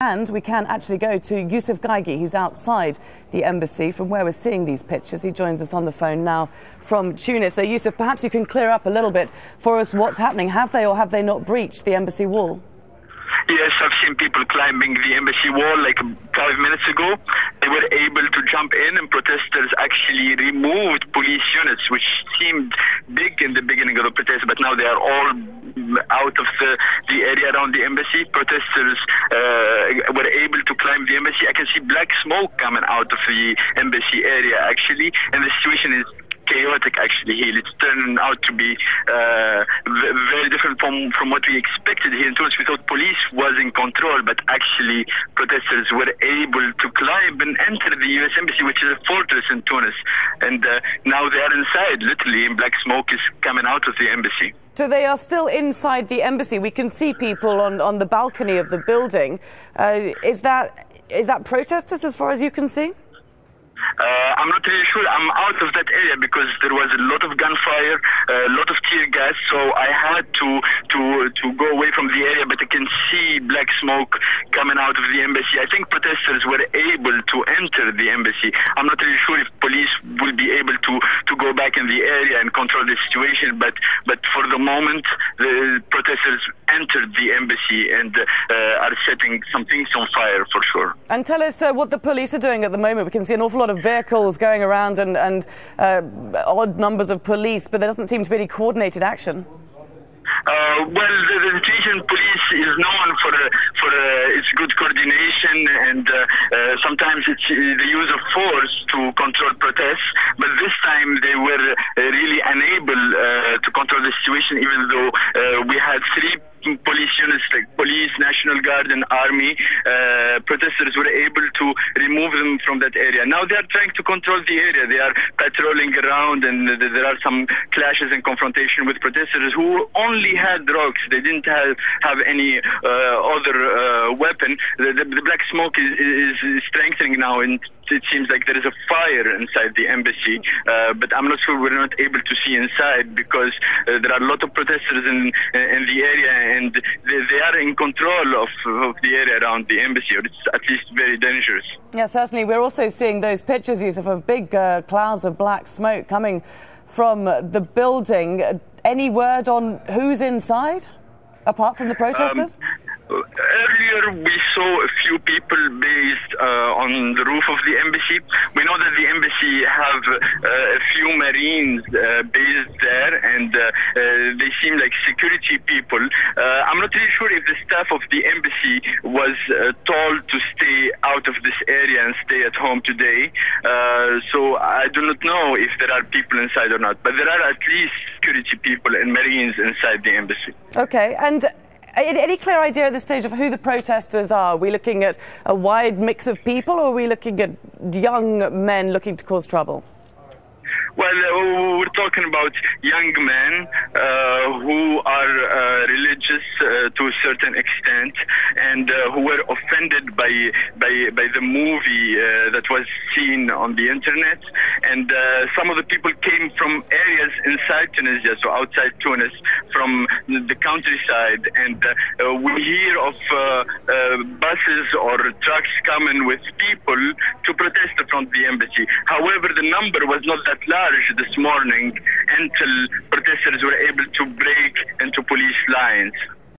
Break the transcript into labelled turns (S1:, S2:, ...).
S1: And we can actually go to Yusuf Gaigi. He's outside the embassy from where we're seeing these pictures. He joins us on the phone now from Tunis. So, Yusuf, perhaps you can clear up a little bit for us what's happening. Have they or have they not breached the embassy wall?
S2: Yes, I've seen people climbing the embassy wall like 5 minutes ago. They were able to jump in, and protesters actually removed police units, which seemed big in the beginning of the protest, but now they are all out of the area around the embassy. Protesters were able to climb the embassy. I can see black smoke coming out of the embassy area, actually, and the situation is chaotic actually here. It's turning out to be very different from what we expected here in Tunis. We thought police was in control, but actually protesters were able to climb and enter the U.S. embassy, which is a fortress in Tunis. And now they are inside, literally, and black smoke is coming out of the embassy.
S1: So they are still inside the embassy. We can see people on the balcony of the building. Is that protesters as far as you can see?
S2: I'm not really sure. I'm out of that area because there was a lot of gunfire, a lot of tear gas, so I had to go away from the area, but I can see black smoke coming out of the embassy. I think protesters were able to enter the embassy. I'm not really sure if police will be able to go back in the area and control the situation, but for the moment, the protesters entered the embassy and are setting some things on fire for sure.
S1: And tell us what the police are doing at the moment. We can see an awful lot of vehicles going around and odd numbers of police, but there doesn't seem to be any coordinated action.
S2: Well, the Tunisian police is known for its good coordination, and sometimes it's the use of force to control protests. But this time they were really unable to control the situation, even though we had 3 police units like police, National Guard and Army. Protesters were able to remove them from that area. Now they are trying to control the area. They are patrolling around, and there are some clashes and confrontation with protesters who only had rocks. They didn't have any other weapon. The black smoke is strengthening now, and it seems like there is a fire inside the embassy, but I'm not sure. We're not able to see inside because there are a lot of protesters in the area, and they are in control of the area around the embassy, or it's at least very dangerous.
S1: Yeah, certainly. We're also seeing those pictures, Yusuf, of big clouds of black smoke coming from the building. Any word on who's inside, apart from the protesters?
S2: Earlier, we saw a few people based on the roof of the embassy. We know that the embassy have a few Marines based there, and they seem like security people. I'm not really sure if the staff of the embassy was told to stay out of this area and stay at home today. So I do not know if there are people inside or not, but there are at least security people and Marines inside the embassy.
S1: Okay, and any clear idea at this stage of who the protesters are? Are we looking at a wide mix of people, or are we looking at young men looking to cause trouble?
S2: Well, we're talking about young men who are religious to a certain extent, and who were offended by the movie that was seen on the internet. And some of the people came from areas inside Tunisia, so outside Tunis, from the countryside. And we hear of buses or trucks coming with people to protest in front of the embassy. However, the number was not that large this morning until protesters were able to break into police lines.